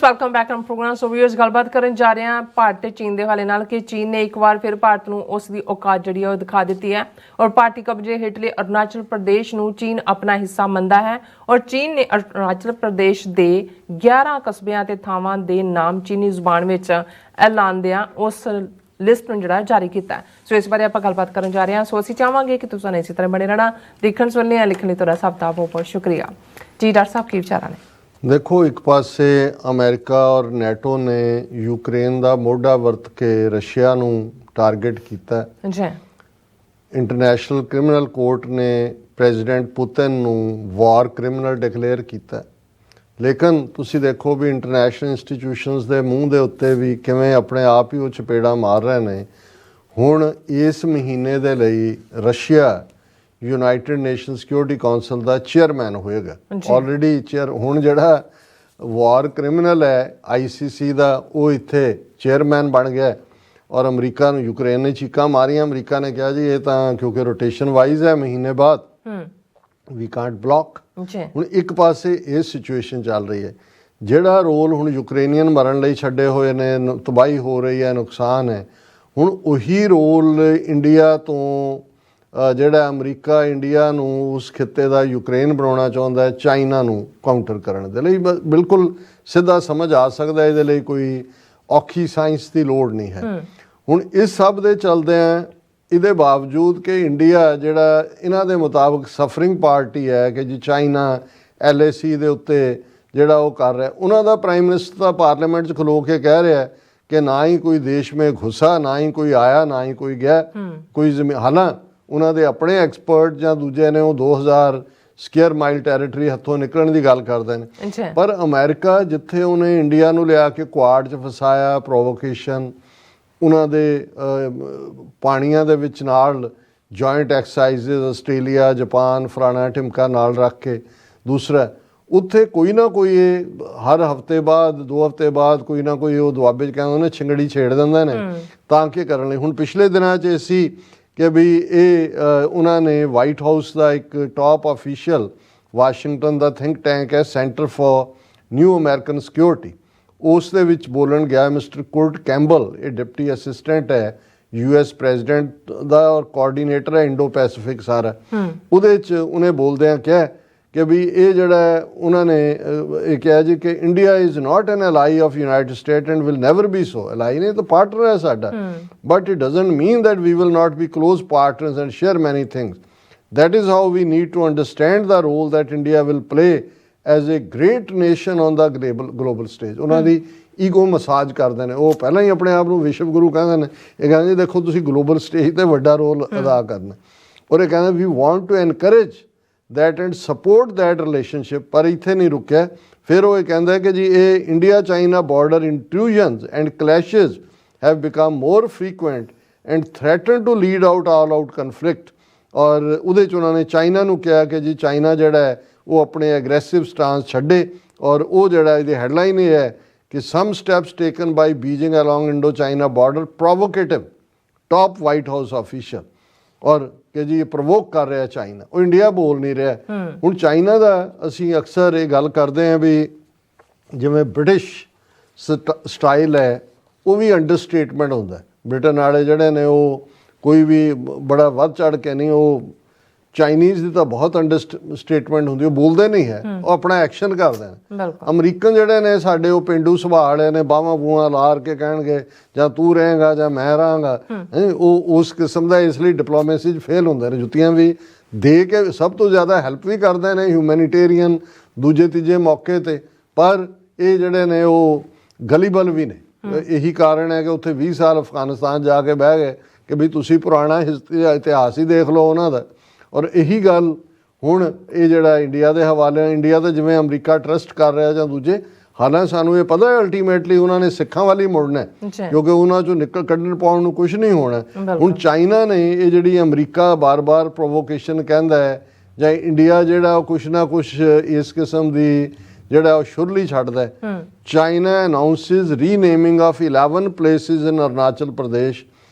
Welcome back on program. So viewers, ਗੱਲਬਾਤ ਕਰਨ ਜਾ ਰਹੇ ਹਾਂ ਭਾਰਤ ਤੇ ਚੀਨ ਦੇ ਹਵਾਲੇ ਨਾਲ ਕਿ ਚੀਨ ਨੇ ਇੱਕ ਵਾਰ ਫਿਰ ਭਾਰਤ ਨੂੰ ਉਸ ਦੀ ਔਕਾਤ ਜਿਹੜੀ ਹੈ ਉਹ ਦਿਖਾ ਦਿੱਤੀ ਹੈ ਔਰ ਭਾਰਤੀ ਕਬਜ਼ੇ ਹੇਠਲੇ ਅਰੁਣਾਚਲ ਪ੍ਰਦੇਸ਼ ਨੂੰ ਚੀਨ ਆਪਣਾ ਹਿੱਸਾ ਮੰਨਦਾ ਹੈ ਔਰ ਚੀਨ ਨੇ ਅਰੁਣਾਚਲ ਪ੍ਰਦੇਸ਼ ਦੇ 11 ਕਸਬਿਆਂ ਤੇ ਥਾਵਾਂ ਦੇ ਨਾਮ ਚੀਨੀ ਜ਼ੁਬਾਨ ਵਿੱਚ ਐਲਾਨਦਿਆਂ ਉਸ ਲਿਸਟ ਨੂੰ ਜਿਹੜਾ ਜਾਰੀ ਕੀਤਾ। ਸੋ ਇਸ ਬਾਰੇ ਆਪਾਂ ਗੱਲਬਾਤ ਕਰਨ ਜਾ ਰਹੇ ਹਾਂ। ਸੋ ਅਸੀਂ ਚਾਹਾਂਗੇ ਕਿ ਤੁਸੀਂ ਇਸੇ ਤਰ੍ਹਾਂ ਬਣੇ ਰਹਿਣਾ। ਦੇਖਣ ਸੁਣਨੇ ਜਾਂ ਲਿਖਣ ਲਈ ਤੁਹਾਡਾ ਸਭ ਦਾ ਬਹੁਤ ਬਹੁਤ ਸ਼ੁਕਰੀਆ ਜੀ। ਡਾਕਟਰ ਸਾਹਿਬ, ਕੀ ਵਿਚਾਰਾਂ ਨੇ? देखो, एक पासे अमेरिका और नैटो ने यूक्रेन का मोढा वरत के रशिया नूं टारगेट किया। इंटरनेशनल क्रिमिनल कोर्ट ने प्रेजिडेंट पुतिन नूं वार क्रिमिनल डिकलेयर किया। लेकिन तुसी देखो भी इंटरनेशनल इंस्टीट्यूशनस के मूँह के उत्ते भी किवें अपने आप ही वो चपेड़ा मार रहे हैं। हुण इस महीने के लिए Russia United nation security council का चेयरमैन होएगा। ऑलरेडी हुण जिहड़ा वार क्रिमिनल है ICC का वो इत्थे चेयरमैन बन गया और अमरीका नूं यूक्रेन ने चीकां मारियां। अमरीका ने कहा जी ये तो क्योंकि रोटेशन वाइज है महीने बाद वी कांट ब्लॉक। हुण एक पासे ये सिचुएशन चल रही है, जिहड़ा रोल हुण यूक्रेनियन मरण लई छड्डे होए ने, तबाही हो रही है, नुकसान है, हुण उही रोल इंडिया तो ਜਿਹੜਾ ਅਮਰੀਕਾ ਇੰਡੀਆ ਨੂੰ ਉਸ ਖਿੱਤੇ ਦਾ ਯੂਕਰੇਨ ਬਣਾਉਣਾ ਚਾਹੁੰਦਾ ਹੈ, ਚਾਈਨਾ ਨੂੰ ਕਾਊਂਟਰ ਕਰਨ ਦੇ ਲਈ ਬਿਲਕੁਲ ਸਿੱਧਾ ਸਮਝ ਆ ਸਕਦਾ। ਇਹਦੇ ਲਈ ਕੋਈ ਔਖੀ ਸਾਇੰਸ ਦੀ ਲੋੜ ਨਹੀਂ ਹੈ। ਹੁਣ ਇਸ ਸਭ ਦੇ ਚਲਦਿਆਂ ਇਹਦੇ ਬਾਵਜੂਦ ਕਿ ਇੰਡੀਆ ਜਿਹੜਾ ਇਹਨਾਂ ਦੇ ਮੁਤਾਬਕ ਸਫਰਿੰਗ ਪਾਰਟੀ ਹੈ ਕਿ ਜੀ ਚਾਈਨਾ LAC ਦੇ ਉੱਤੇ ਜਿਹੜਾ ਉਹ ਕਰ ਰਿਹਾ, ਉਹਨਾਂ ਦਾ ਪ੍ਰਾਈਮ ਮਿਨਿਸਟਰ ਤਾਂ ਪਾਰਲੀਮੈਂਟ 'ਚ ਖਲੋ ਕੇ ਕਹਿ ਰਿਹਾ ਕਿ ਨਾ ਹੀ ਕੋਈ ਦੇਸ਼ ਮੇਂ ਘੁਸਾ, ਨਾ ਹੀ ਕੋਈ ਆਇਆ, ਨਾ ਹੀ ਕੋਈ ਗਿਆ, ਕੋਈ ਜ਼ਮੀਨ। ਹਾਲਾਂਕਿ ਉਹਨਾਂ ਦੇ ਆਪਣੇ ਐਕਸਪਰਟ ਜਾਂ ਦੂਜੇ ਨੇ ਉਹ 2000 ਸਕੁਅਰ ਮਾਈਲ ਟੈਰੀਟਰੀ ਹੱਥੋਂ ਨਿਕਲਣ ਦੀ ਗੱਲ ਕਰਦੇ ਨੇ। ਪਰ ਅਮਰੀਕਾ ਜਿੱਥੇ ਉਹਨੇ ਇੰਡੀਆ ਨੂੰ ਲਿਆ ਕੇ ਕੁਆਡ 'ਚ ਫਸਾਇਆ, ਪ੍ਰੋਵੋਕੇਸ਼ਨ, ਉਹਨਾਂ ਦੇ ਪਾਣੀਆਂ ਦੇ ਵਿੱਚ ਨਾਲ ਜੁਆਇੰਟ ਐਕਸਰਸਾਈਜ਼ਸ ਆਸਟ੍ਰੇਲੀਆ, ਜਾਪਾਨ, ਫਲਾਣਾ ਢਿਮਕਾ ਨਾਲ ਰੱਖ ਕੇ, ਦੂਸਰਾ ਉੱਥੇ ਕੋਈ ਨਾ ਕੋਈ ਹਰ ਹਫ਼ਤੇ ਬਾਅਦ 2 ਹਫ਼ਤੇ ਬਾਅਦ ਕੋਈ ਨਾ ਕੋਈ ਉਹ ਦੁਆਬੇ 'ਚ ਕਹਿੰਦੇ ਉਹਨੇ ਛਿੰਗੜੀ ਛੇੜ ਦਿੰਦੇ ਨੇ ਤਾਂ ਕਿ ਕਰਨ ਲਈ। ਹੁਣ ਪਿਛਲੇ ਦਿਨਾਂ 'ਚ ਅਸੀਂ ਕਿ ਵੀ ਇਹ ਉਹਨਾਂ ਨੇ ਵਾਈਟ ਹਾਊਸ ਦਾ ਇੱਕ ਟਾਪ ਆਫੀਸ਼ੀਅਲ ਵਾਸ਼ਿੰਗਟਨ ਦਾ ਥਿੰਕ ਟੈਂਕ ਹੈ centre for new American security, ਉਸ ਦੇ ਵਿੱਚ ਬੋਲਣ ਗਿਆ ਮਿਸਟਰ ਕੁਰਟ ਕੈਂਬਲ। ਇਹ ਡਿਪਟੀ ਅਸਿਸਟੈਂਟ ਹੈ US ਪ੍ਰੈਜ਼ੀਡੈਂਟ ਦਾ ਔਰ ਕੋਆਰਡੀਨੇਟਰ ਹੈ ਇੰਡੋ ਪੈਸੀਫਿਕ ਸਾਰਾ। ਉਹਦੇ 'ਚ ਉਹਨੇ ਬੋਲਦਿਆਂ ਕਿਹਾ ਕਿ ਵੀ ਇਹ ਜਿਹੜਾ ਉਹਨਾਂ ਨੇ ਇਹ ਕਿਹਾ ਜੀ ਕਿ India is not an ally of United State and will never be so. Ally ਨਹੀਂ ਤਾਂ ਪਾਰਟਨਰ ਹੈ ਸਾਡਾ, but it doesn't mean that we will not be close partners and share many things. that is how we need to understand the role that India will play as a great nation on the global stage। ਉਹਨਾਂ ਦੀ ego massage ਕਰਦੇ ਨੇ, ਉਹ ਪਹਿਲਾਂ ਹੀ ਆਪਣੇ ਆਪ ਨੂੰ ਵਿਸ਼ਵ ਗੁਰੂ ਕਹਿੰਦੇ ਨੇ। ਇਹ ਕਹਿੰਦੇ ਦੇਖੋ ਤੁਸੀਂ ਗਲੋਬਲ ਸਟੇਜ 'ਤੇ ਵੱਡਾ ਰੋਲ ਅਦਾ ਕਰਨਾ, ਔਰ ਇਹ ਕਹਿੰਦੇ we want to encourage that and support that relationship। ਪਰ ਇੱਥੇ ਨਹੀਂ ਰੁਕਿਆ। ਫਿਰ ਉਹ ਇਹ ਕਹਿੰਦਾ ਕਿ ਜੀ ਇਹ India China border intrusions and clashes have become more frequent and threaten to lead out all out conflict। ਔਰ ਉਹਦੇ 'ਚ ਉਹਨਾਂ ਨੇ ਚਾਈਨਾ ਨੂੰ ਕਿਹਾ ਕਿ ਜੀ ਚਾਈਨਾ ਜਿਹੜਾ ਹੈ ਉਹ ਆਪਣੇ ਐਗਰੈਸਿਵ ਸਟਾਂਸ ਛੱਡੇ। ਔਰ ਉਹ ਜਿਹੜਾ ਇਹਦੀ ਹੈਡਲਾਈਨ ਇਹ ਹੈ ਕਿ some steps taken by Beijing along Indo-China border provocative, top White House official। ਔਰ ਕਿ ਜੀ ਇਹ ਪ੍ਰਵੋਕ ਕਰ ਰਿਹਾ ਚਾਈਨਾ, ਉਹ ਇੰਡੀਆ ਬੋਲ ਨਹੀਂ ਰਿਹਾ। ਹੁਣ ਚਾਈਨਾ ਦਾ ਅਸੀਂ ਅਕਸਰ ਇਹ ਗੱਲ ਕਰਦੇ ਹਾਂ ਵੀ ਜਿਵੇਂ ਬ੍ਰਿਟਿਸ਼ ਸਟਾਈਲ ਹੈ ਉਹ ਵੀ ਅੰਡਰਸਟੇਟਮੈਂਟ ਹੁੰਦਾ। ਬ੍ਰਿਟਨ ਵਾਲੇ ਜਿਹੜੇ ਨੇ ਉਹ ਕੋਈ ਵੀ ਬੜਾ ਵੱਧ ਚੜ੍ਹ ਕੇ ਨਹੀਂ, ਉਹ ਚਾਈਨੀਜ਼ ਦੀ ਤਾਂ ਬਹੁਤ ਅੰਡਰਸਟੇਟਮੈਂਟ ਹੁੰਦੀ, ਉਹ ਬੋਲਦੇ ਨਹੀਂ ਹੈ, ਉਹ ਆਪਣਾ ਐਕਸ਼ਨ ਕਰਦੇ ਨੇ। ਅਮਰੀਕਨ ਜਿਹੜੇ ਨੇ ਸਾਡੇ ਉਹ ਪੇਂਡੂ ਸੁਭਾਅ ਵਾਲੇ ਨੇ, ਬਾਹਾਂ ਬੂਹਾਂ ਲਾਰ ਕੇ ਕਹਿਣਗੇ ਜਾਂ ਤੂੰ ਰਹੇਗਾ ਜਾਂ ਮੈਂ ਰਹਾਂਗਾ, ਉਹ ਉਸ ਕਿਸਮ ਦਾ। ਇਸ ਲਈ ਡਿਪਲੋਮੇਸੀ 'ਚ ਫੇਲ ਹੁੰਦੇ ਨੇ, ਜੁੱਤੀਆਂ ਵੀ ਦੇ ਕੇ ਸਭ ਤੋਂ ਜ਼ਿਆਦਾ ਹੈਲਪ ਵੀ ਕਰਦੇ ਨੇ ਹਿਊਮੈਨੀਟੇਰੀਅਨ ਦੂਜੇ ਤੀਜੇ ਮੌਕੇ 'ਤੇ। ਪਰ ਇਹ ਜਿਹੜੇ ਨੇ ਉਹ ਗਲੀਬਲ ਵੀ ਨੇ। ਇਹੀ ਕਾਰਨ ਹੈ ਕਿ ਉੱਥੇ 20 ਸਾਲ ਅਫਗਾਨਿਸਤਾਨ ਜਾ ਕੇ ਬਹਿ ਗਏ ਕਿ ਵੀ ਤੁਸੀਂ ਪੁਰਾਣਾ ਇਤਿਹਾਸ ਹੀ ਦੇਖ ਲਓ ਉਹਨਾਂ ਦਾ। ਔਰ ਇਹੀ ਗੱਲ ਹੁਣ ਇਹ ਜਿਹੜਾ ਇੰਡੀਆ ਦੇ ਹਵਾਲੇ, ਇੰਡੀਆ ਤਾਂ ਜਿਵੇਂ ਅਮਰੀਕਾ ਟਰਸਟ ਕਰ ਰਿਹਾ ਜਾਂ ਦੂਜੇ, ਹਾਲਾਂਕਿ ਸਾਨੂੰ ਇਹ ਪਤਾ ਹੈ ਅਲਟੀਮੇਟਲੀ ਉਹਨਾਂ ਨੇ ਸਿੱਖਾਂ ਵੱਲ ਹੀ ਮੁੜਨਾ ਕਿਉਂਕਿ ਉਹਨਾਂ 'ਚੋਂ ਨਿਕਲ ਕੱਢਣ ਪਾਉਣ ਨੂੰ ਕੁਛ ਨਹੀਂ ਹੋਣਾ। ਹੁਣ ਚਾਈਨਾ ਨੇ ਇਹ ਜਿਹੜੀ ਅਮਰੀਕਾ ਬਾਰ-ਬਾਰ ਪ੍ਰੋਵੋਕੇਸ਼ਨ ਕਹਿੰਦਾ ਹੈ ਜਾਂ ਇੰਡੀਆ ਜਿਹੜਾ ਕੁਛ ਨਾ ਕੁਛ ਇਸ ਕਿਸਮ ਦੀ ਜਿਹੜਾ ਉਹ ਸ਼ੁਰਲੀ ਛੱਡਦਾ ਹੈ। China announces renaming of 11 places in Arunachal Pradesh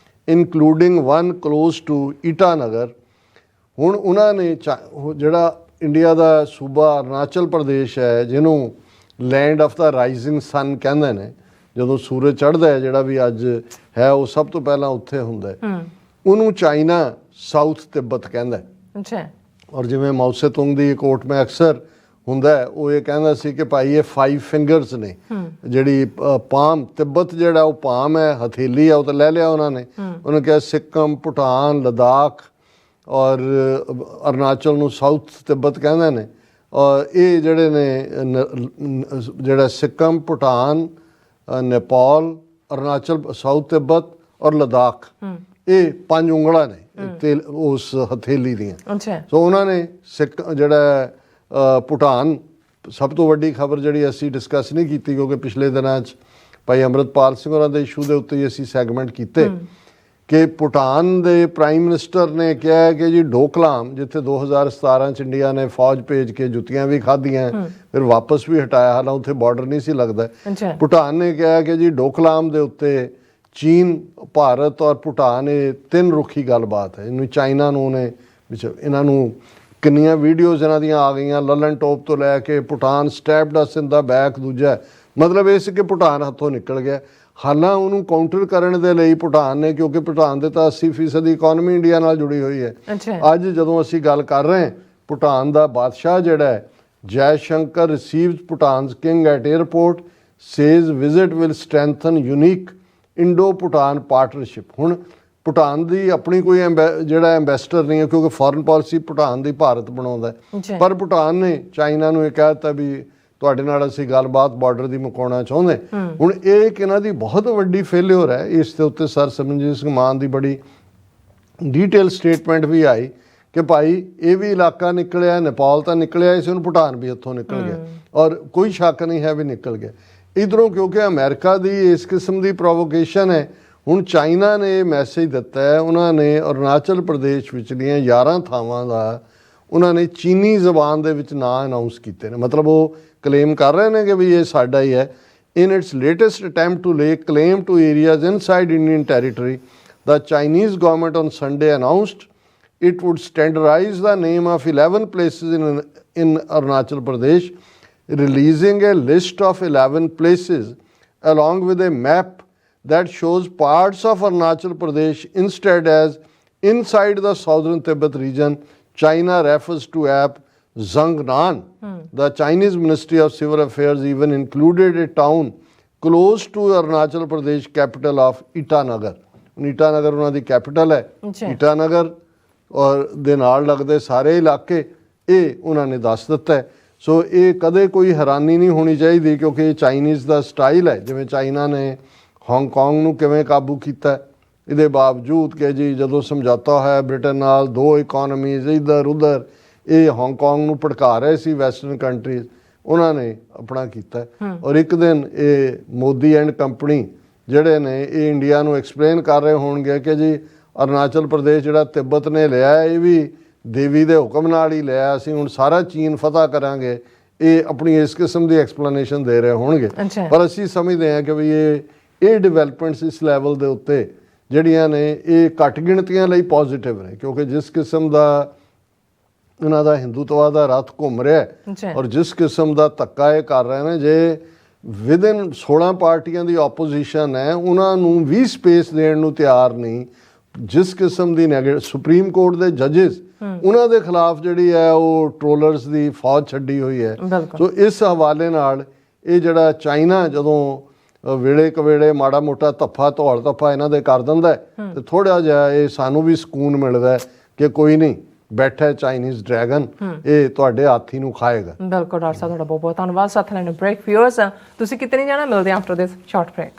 including 1 close to Itanagar. ਹੁਣ ਉਹਨਾਂ ਨੇ ਜਿਹੜਾ ਇੰਡੀਆ ਦਾ ਸੂਬਾ ਅਰੁਣਾਚਲ ਪ੍ਰਦੇਸ਼ ਹੈ ਜਿਹਨੂੰ ਲੈਂਡ ਆਫ ਦਾ ਰਾਈਜ਼ਿੰਗ ਸਨ ਕਹਿੰਦੇ ਨੇ, ਜਦੋਂ ਸੂਰਜ ਚੜ੍ਹਦਾ ਹੈ ਜਿਹੜਾ ਵੀ ਅੱਜ ਹੈ ਉਹ ਸਭ ਤੋਂ ਪਹਿਲਾਂ ਉੱਥੇ ਹੁੰਦਾ ਹੈ। ਉਹਨੂੰ ਚਾਈਨਾ ਸਾਊਥ ਤਿੱਬਤ ਕਹਿੰਦਾ। ਅੱਛਾ। ਔਰ ਜਿਵੇਂ ਮਾਓ ਸੇ ਤੁੰਗ ਦੀ ਕੋਟ ਮੈਂ ਅਕਸਰ ਹੁੰਦਾ ਹੈ, ਉਹ ਇਹ ਕਹਿੰਦਾ ਸੀ ਕਿ ਭਾਈ ਇਹ 5 ਫਿੰਗਰਸ ਨੇ, ਜਿਹੜੀ ਪਾਮ ਤਿੱਬਤ ਜਿਹੜਾ ਉਹ ਪਾਮ ਹੈ, ਹਥੇਲੀ ਹੈ, ਉਹ ਤਾਂ ਲੈ ਲਿਆ ਉਹਨਾਂ ਨੇ। ਉਹਨੇ ਕਿਹਾ ਸਿੱਕਮ, ਭੂਟਾਨ, ਲਦਾਖ ਔਰ ਅਰੁਣਾਚਲ ਨੂੰ ਸਾਊਥ ਤਿੱਬਤ ਕਹਿੰਦੇ ਨੇ। ਔਰ ਇਹ ਜਿਹੜੇ ਨੇ ਜਿਹੜਾ ਸਿੱਕਮ, ਭੂਟਾਨ, ਨੇਪਾਲ, ਅਰੁਣਾਚਲ, ਸਾਊਥ ਤਿੱਬਤ ਔਰ ਲਦਾਖ, ਇਹ 5 ਉਂਗਲਾਂ ਨੇ ਤੇ ਉਸ ਹਥੇਲੀ ਦੀਆਂ। ਸੋ ਉਹਨਾਂ ਨੇ ਜਿਹੜਾ ਭੂਟਾਨ, ਸਭ ਤੋਂ ਵੱਡੀ ਖਬਰ ਜਿਹੜੀ ਅਸੀਂ ਡਿਸਕਸ ਨਹੀਂ ਕੀਤੀ ਕਿਉਂਕਿ ਪਿਛਲੇ ਦਿਨਾਂ 'ਚ ਭਾਈ ਅੰਮ੍ਰਿਤਪਾਲ ਸਿੰਘ ਹੋਰਾਂ ਦੇ ਇਸ਼ੂ ਦੇ ਉੱਤੇ ਹੀ ਅਸੀਂ ਸੈਗਮੈਂਟ ਕੀਤੇ, ਕਿ ਭੂਟਾਨ ਦੇ ਪ੍ਰਾਈਮ ਮਿਨਿਸਟਰ ਨੇ ਕਿਹਾ ਕਿ ਜੀ ਡੋਕਲਾਮ, ਜਿੱਥੇ 2017 'ਚ ਇੰਡੀਆ ਨੇ ਫੌਜ ਭੇਜ ਕੇ ਜੁੱਤੀਆਂ ਵੀ ਖਾਧੀਆਂ, ਫਿਰ ਵਾਪਸ ਵੀ ਹਟਾਇਆ, ਹਾਲਾਂਕਿ ਉੱਥੇ ਬਾਰਡਰ ਨਹੀਂ ਸੀ ਲੱਗਦਾ। ਭੂਟਾਨ ਨੇ ਕਿਹਾ ਕਿ ਜੀ ਡੋਕਲਾਮ ਦੇ ਉੱਤੇ ਚੀਨ, ਭਾਰਤ ਔਰ ਭੂਟਾਨ, ਇਹ 3 ਰੁੱਖੀ ਗੱਲਬਾਤ ਹੈ। ਇਹਨੂੰ ਚਾਈਨਾ ਨੂੰ ਨੇ ਇਹਨਾਂ ਨੂੰ ਕਿੰਨੀਆਂ ਵੀਡੀਓਜ਼ ਇਹਨਾਂ ਦੀਆਂ ਆ ਗਈਆਂ, ਲਲਨ ਟੋਪ ਤੋਂ ਲੈ ਕੇ ਭੂਟਾਨ ਸਟੈਪਡ ਅਸ ਇਨ ਦਾ ਬੈਕ, ਦੂਜਾ ਮਤਲਬ ਇਹ ਸੀ ਕਿ ਭੂਟਾਨ ਹੱਥੋਂ ਨਿਕਲ ਗਿਆ। ਹਾਲਾਂ ਉਹਨੂੰ ਕਾਊਂਟਰ ਕਰਨ ਦੇ ਲਈ ਭੂਟਾਨ ਨੇ, ਕਿਉਂਕਿ ਭੂਟਾਨ ਦੇ ਤਾਂ 80% ਦੀ ਇਕਨੋਮੀ ਇੰਡੀਆ ਨਾਲ ਜੁੜੀ ਹੋਈ ਹੈ। ਅੱਜ ਜਦੋਂ ਅਸੀਂ ਗੱਲ ਕਰ ਰਹੇ ਹਾਂ, ਭੂਟਾਨ ਦਾ ਬਾਦਸ਼ਾਹ ਜਿਹੜਾ ਹੈ Jaishankar receives Bhutan's king at airport, says visit will strengthen unique Indo Bhutan partnership. ਹੁਣ ਭੂਟਾਨ ਦੀ ਆਪਣੀ ਕੋਈ ਜਿਹੜਾ ਐਂਬੈਸਡਰ ਨਹੀਂ ਹੈ, ਕਿਉਂਕਿ ਫੋਰਨ ਪਾਲਿਸੀ ਭੂਟਾਨ ਦੀ ਭਾਰਤ ਬਣਾਉਂਦਾ, ਪਰ ਭੂਟਾਨ ਨੇ ਚਾਈਨਾ ਨੂੰ ਇਹ ਕਹਿ ਦਿੱਤਾ ਵੀ ਤੁਹਾਡੇ ਨਾਲ ਅਸੀਂ ਗੱਲਬਾਤ ਬਾਰਡਰ ਦੀ ਮੁਕਾਉਣਾ ਚਾਹੁੰਦੇ। ਹੁਣ ਇਹ ਇੱਕ ਇਹਨਾਂ ਦੀ ਬਹੁਤ ਵੱਡੀ ਫੇਲਿਅਰ ਹੈ। ਇਸ ਦੇ ਉੱਤੇ ਸਰ ਸਿਮਰਨਜੀਤ ਸਿੰਘ ਮਾਨ ਦੀ ਬੜੀ ਡੀਟੇਲ ਸਟੇਟਮੈਂਟ ਵੀ ਆਈ ਕਿ ਭਾਈ ਇਹ ਵੀ ਇਲਾਕਾ ਨਿਕਲਿਆ, ਨੇਪਾਲ ਤਾਂ ਨਿਕਲਿਆ, ਇਸ ਨੂੰ ਭੂਟਾਨ ਵੀ ਉੱਥੋਂ ਨਿਕਲ ਗਿਆ, ਔਰ ਕੋਈ ਸ਼ੱਕ ਨਹੀਂ ਹੈ ਵੀ ਨਿਕਲ ਗਿਆ ਇੱਧਰੋਂ, ਕਿਉਂਕਿ ਅਮਰੀਕਾ ਦੀ ਇਸ ਕਿਸਮ ਦੀ ਪ੍ਰੋਵੋਕੇਸ਼ਨ ਹੈ। ਹੁਣ ਚਾਈਨਾ ਨੇ ਇਹ ਮੈਸੇਜ ਦਿੱਤਾ ਹੈ, ਉਹਨਾਂ ਨੇ ਅਰੁਣਾਚਲ ਪ੍ਰਦੇਸ਼ ਵਿਚਲੀਆਂ 11 ਥਾਵਾਂ ਦਾ ਉਹਨਾਂ ਨੇ ਚੀਨੀ ਜ਼ਬਾਨ ਦੇ ਵਿੱਚ ਨਾਂ ਅਨਾਊਂਸ ਕੀਤੇ ਨੇ, ਮਤਲਬ ਉਹ ਕਲੇਮ ਕਰ ਰਹੇ ਨੇ ਕਿ ਵੀ ਇਹ ਸਾਡਾ ਹੀ ਹੈ। In its latest attempt to lay claim to areas inside Indian territory, the Chinese government on Sunday announced it would standardize the name of 11 places in Arunachal Pradesh, releasing a list of 11 places along with a map that shows parts of Arunachal Pradesh instead as inside the southern Tibet region. China refers to app Zhangnan. The Chinese Ministry of Civil Affairs even included a town close to Arunachal Pradesh capital of Itanagar. Itanagar ਉਹਨਾਂ ਦੀ capital ਹੈ। ਈਟਾਨਗਰ ਔਰ ਦੇ ਨਾਲ ਲੱਗਦੇ ਸਾਰੇ ਇਲਾਕੇ ਇਹ ਉਹਨਾਂ ਨੇ ਦੱਸ ਦਿੱਤਾ। ਸੋ ਇਹ ਕਦੇ ਕੋਈ ਹੈਰਾਨੀ ਨਹੀਂ ਹੋਣੀ ਚਾਹੀਦੀ, ਕਿਉਂਕਿ ਇਹ ਚਾਈਨੀਜ਼ ਦਾ ਸਟਾਈਲ ਹੈ। ਜਿਵੇਂ ਚਾਈਨਾ ਨੇ ਹਾਂਗਕਾਂਗ ਨੂੰ ਕਿਵੇਂ ਕਾਬੂ ਕੀਤਾ, ਇਹਦੇ ਬਾਵਜੂਦ ਕਿ ਜੀ ਜਦੋਂ ਸਮਝੌਤਾ ਹੋਇਆ ਬ੍ਰਿਟਨ ਨਾਲ, 2 ਇਕੋਨਮੀਜ਼ ਇੱਧਰ ਉੱਧਰ, ਇਹ ਹਾਂਗਕਾਂਗ ਨੂੰ ਭੜਕਾ ਰਹੇ ਸੀ ਵੈਸਟਰਨ ਕੰਟਰੀਜ਼, ਉਹਨਾਂ ਨੇ ਆਪਣਾ ਕੀਤਾ। ਔਰ ਇੱਕ ਦਿਨ ਇਹ ਮੋਦੀ ਐਂਡ ਕੰਪਨੀ ਜਿਹੜੇ ਨੇ ਇਹ ਇੰਡੀਆ ਨੂੰ ਐਕਸਪਲੇਨ ਕਰ ਰਹੇ ਹੋਣਗੇ ਕਿ ਜੀ ਅਰੁਣਾਚਲ ਪ੍ਰਦੇਸ਼ ਜਿਹੜਾ ਤਿੱਬਤ ਨੇ ਲਿਆ ਇਹ ਵੀ ਦੇਵੀ ਦੇ ਹੁਕਮ ਨਾਲ ਹੀ ਲਿਆ, ਅਸੀਂ ਹੁਣ ਸਾਰਾ ਚੀਨ ਫਤਹ ਕਰਾਂਗੇ। ਇਹ ਆਪਣੀ ਇਸ ਕਿਸਮ ਦੀ ਐਕਸਪਲੇਨੇਸ਼ਨ ਦੇ ਰਹੇ ਹੋਣਗੇ, ਪਰ ਅਸੀਂ ਸਮਝਦੇ ਹਾਂ ਕਿ ਵੀ ਇਹ ਡਿਵੈਲਪਮੈਂਟਸ ਇਸ ਲੈਵਲ ਦੇ ਉੱਤੇ ਜਿਹੜੀਆਂ ਨੇ ਇਹ ਘੱਟ ਗਿਣਤੀਆਂ ਲਈ ਪੋਜ਼ਿਟਿਵ ਨੇ, ਕਿਉਂਕਿ ਜਿਸ ਕਿਸਮ ਦਾ ਇਹਨਾਂ ਦਾ ਹਿੰਦੂਤਵਾ ਦਾ ਰੱਥ ਘੁੰਮ ਰਿਹਾ ਔਰ ਜਿਸ ਕਿਸਮ ਦਾ ਧੱਕਾ ਇਹ ਕਰ ਰਹੇ ਨੇ, ਜੇ ਵਿਦਿਨ 16 ਪਾਰਟੀਆਂ ਦੀ ਆਪੋਜੀਸ਼ਨ ਹੈ, ਉਹਨਾਂ ਨੂੰ ਵੀ ਸਪੇਸ ਦੇਣ ਨੂੰ ਤਿਆਰ ਨਹੀਂ। ਜਿਸ ਕਿਸਮ ਦੀ ਸੁਪਰੀਮ ਕੋਰਟ ਦੇ ਜੱਜਿਸ ਉਹਨਾਂ ਦੇ ਖਿਲਾਫ ਜਿਹੜੀ ਹੈ ਉਹ ਟਰੋਲਰਸ ਦੀ ਫੌਜ ਛੱਡੀ ਹੋਈ ਹੈ। ਸੋ ਇਸ ਹਵਾਲੇ ਨਾਲ ਇਹ ਜਿਹੜਾ ਚਾਈਨਾ ਜਦੋਂ ਵੇਲੇ ਕਵੇਲੇ ਮਾੜਾ ਮੋਟਾ ਧੱਫਾ ਧੌਲ ਧੱਫਾ ਇਹਨਾਂ ਦੇ ਕਰ ਦਿੰਦਾ ਤੇ ਥੋੜ੍ਹਾ ਜਿਹਾ ਇਹ ਸਾਨੂੰ ਵੀ ਸਕੂਨ ਮਿਲਦਾ ਕਿ ਕੋਈ ਨਹੀਂ, ਬੈਠਾ ਚਾਈਨੀਜ਼ ਡਰੈਗਨ, ਇਹ ਤੁਹਾਡੇ ਹਾਥੀ ਨੂੰ ਖਾਏਗਾ। ਬਿਲਕੁਲ ਡਾਕਟਰ ਸਾਹਿਬ, ਤੁਹਾਡਾ ਬਹੁਤ ਬਹੁਤ ਧੰਨਵਾਦ। ਸਾਥ ਲੈਣ ਬ੍ਰੇਕ ਵਿਊਅਰਸ, ਤੁਸੀਂ ਕਿਤੇ ਨਹੀਂ ਜਾਣਾ, ਮਿਲਦੇ ਆਫਟਰ ਦਿਸ ਸ਼ਾਰਟ ਬ੍ਰੇਕ।